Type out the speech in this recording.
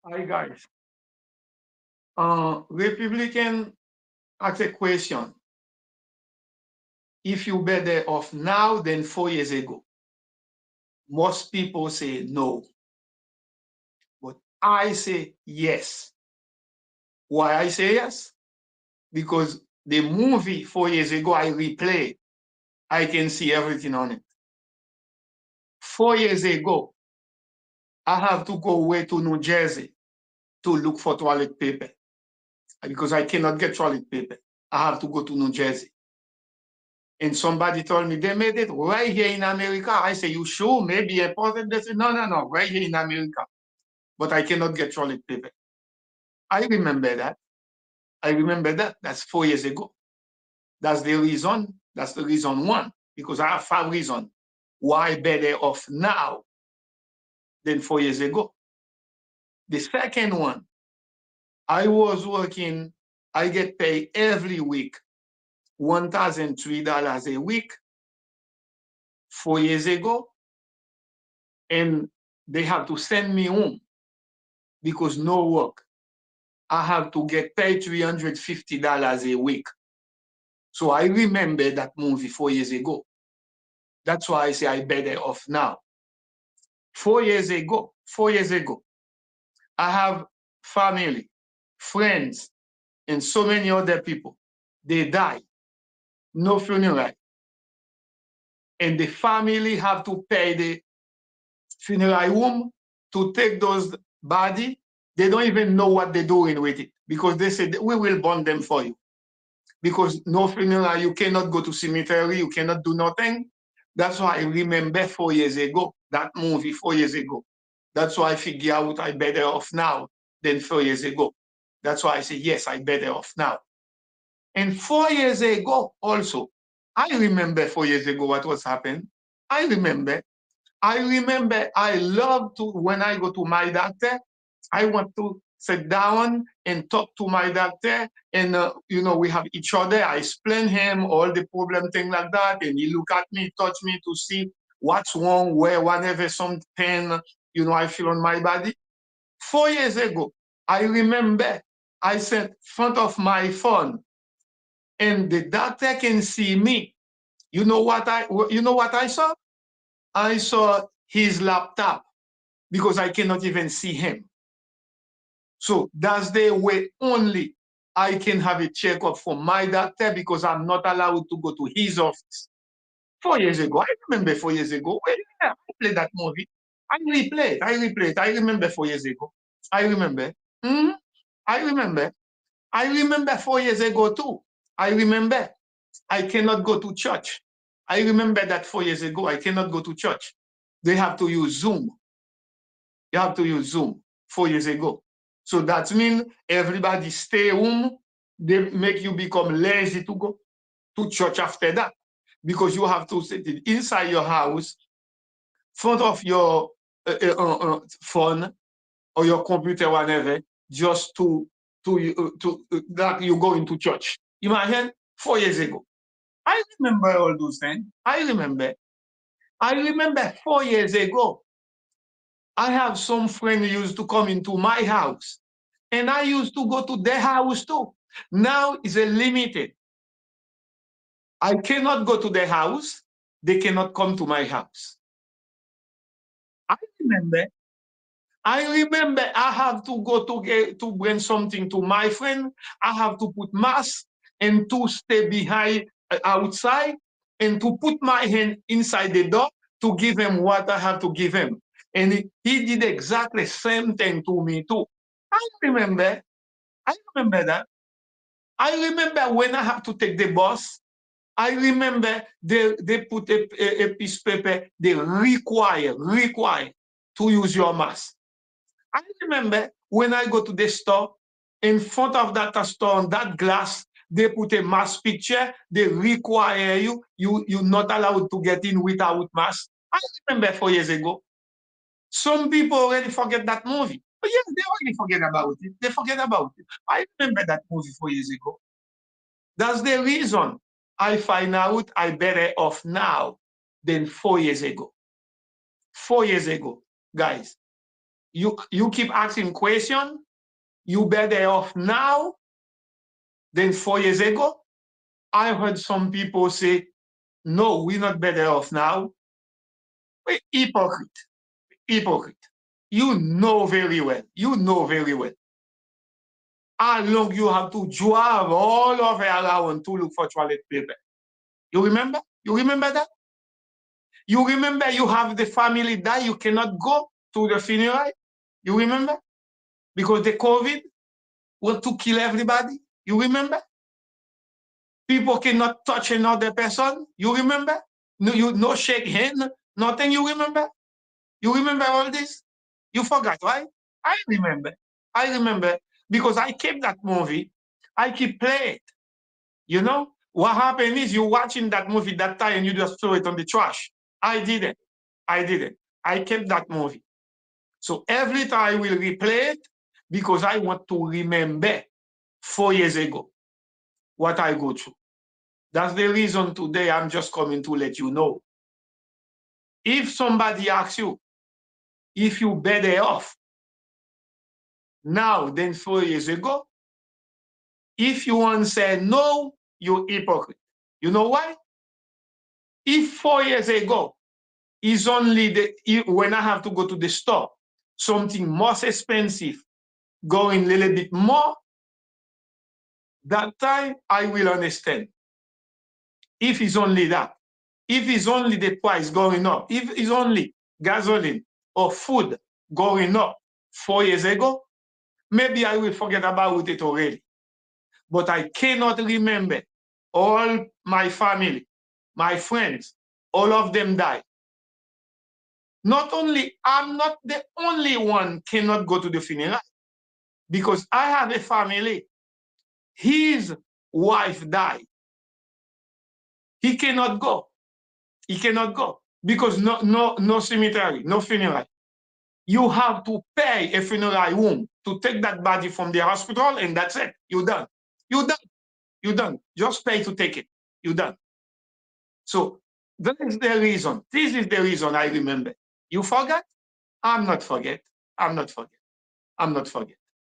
Hi guys. Republican ask a question. If you better off now than 4 years ago, most people say no, but I say yes. Why I say yes? Because the movie 4 years ago I replay, I can see everything on it. 4 years ago, I have to go away to New Jersey to look for toilet paper because I cannot get toilet paper. I have to go to New Jersey. And somebody told me they made it right here in America. I say, you sure? Maybe important. They say, no, no, no, right here in America. But I cannot get toilet paper. I remember that. I remember that. That's 4 years ago. That's the reason. That's the reason one. Because I have 5 reasons why better off now than 4 years ago. The second one, I was working, I get paid every week, $1,003 a week 4 years ago. And they have to send me home because no work. I have to get paid $350 a week. So I remember that movie 4 years ago. That's why I say I better off now. 4 years ago, I have family, friends, and so many other people. They die, no funeral. And the family have to pay the funeral home to take those body. They don't even know what they're doing with it because they said, we will burn them for you. Because no funeral, you cannot go to cemetery, you cannot do nothing. That's why I remember 4 years ago, that movie 4 years ago. That's why I figure out I better off now than 4 years ago. That's why I say, yes, I better off now. And 4 years ago also, I remember 4 years ago what was happened. I remember I love to, when I go to my doctor, I want to sit down and talk to my doctor. And, we have each other. I explain him all the problem, thing like that. And he look at me, touch me to see what's wrong, where, whenever some pain, I feel on my body. 4 years ago, I remember I sat in front of my phone and the doctor can see me. You know what I saw? I saw his laptop because I cannot even see him. So that's the way only I can have a checkup from my doctor because I'm not allowed to go to his office. 4 years ago, I remember 4 years ago. Well, yeah, I played that movie. I remember 4 years ago. I remember. Mhm. I remember. I remember 4 years ago too. I remember I cannot go to church. I remember that 4 years ago, I cannot go to church. They have to use Zoom. You have to use Zoom 4 years ago. So that means everybody stay home. They make you become lazy to go to church after that because you have to sit inside your house, front of your phone or your computer, whatever, just to that you go into church. Imagine 4 years ago. I remember all those things. I remember. I remember 4 years ago. I have some friend who used to come into my house, and I used to go to their house too. Now it's a limited. I cannot go to their house. They cannot come to my house. I remember. I remember I have to go to bring something to my friend. I have to put mask and to stay behind outside and to put my hand inside the door to give him what I have to give him. And he did exactly the same thing to me too. I remember. I remember that. I remember when I have to take the bus. I remember they put a piece of paper. They require to use your mask. I remember when I go to the store, in front of that store, on that glass, they put a mask picture. They require you're not allowed to get in without mask. I remember 4 years ago. Some people already forget that movie. But yeah, they already forget about it. They forget about it. I remember that movie 4 years ago. That's the reason I find out I better off now than 4 years ago. 4 years ago, guys. You keep asking question. You better off now than 4 years ago. I heard some people say, no, we're not better off now. Hypocrite. Hypocrite. You know very well. You know very well how long you have to drive all over around to look for toilet paper. You remember? You remember that? You remember you have the family die, you cannot go to the funeral? You remember? Because the COVID want to kill everybody? You remember? People cannot touch another person? You remember? No shake hand, nothing, you remember? You remember all this? You forgot, right? I remember. I remember because I kept that movie. I keep playing it. You know? What happened is you watching that movie that time and you just throw it on the trash. I didn't. I didn't. I kept that movie. So every time I will replay it because I want to remember 4 years ago what I go through. That's the reason today I'm just coming to let you know. If somebody asks you if you better off now than 4 years ago, if you answer no, you're hypocrite. You know why? If 4 years ago is only when I have to go to the store, something most expensive, going a little bit more, that time I will understand. If it's only that, if it's only the price going up, if it's only gasoline or food going up 4 years ago, maybe I will forget about it already. But I cannot remember all my family, my friends, all of them died. Not only, I'm not the only one cannot go to the funeral because I have a family. His wife died. He cannot go. He cannot go because no cemetery, no funeral. You have to pay a funeral home to take that body from the hospital, and that's it. You're done. You're done. You're done. Just pay to take it. You're done. So that is the reason. This is the reason I remember. You forgot? I'm not forget. I'm not forget. I'm not forget.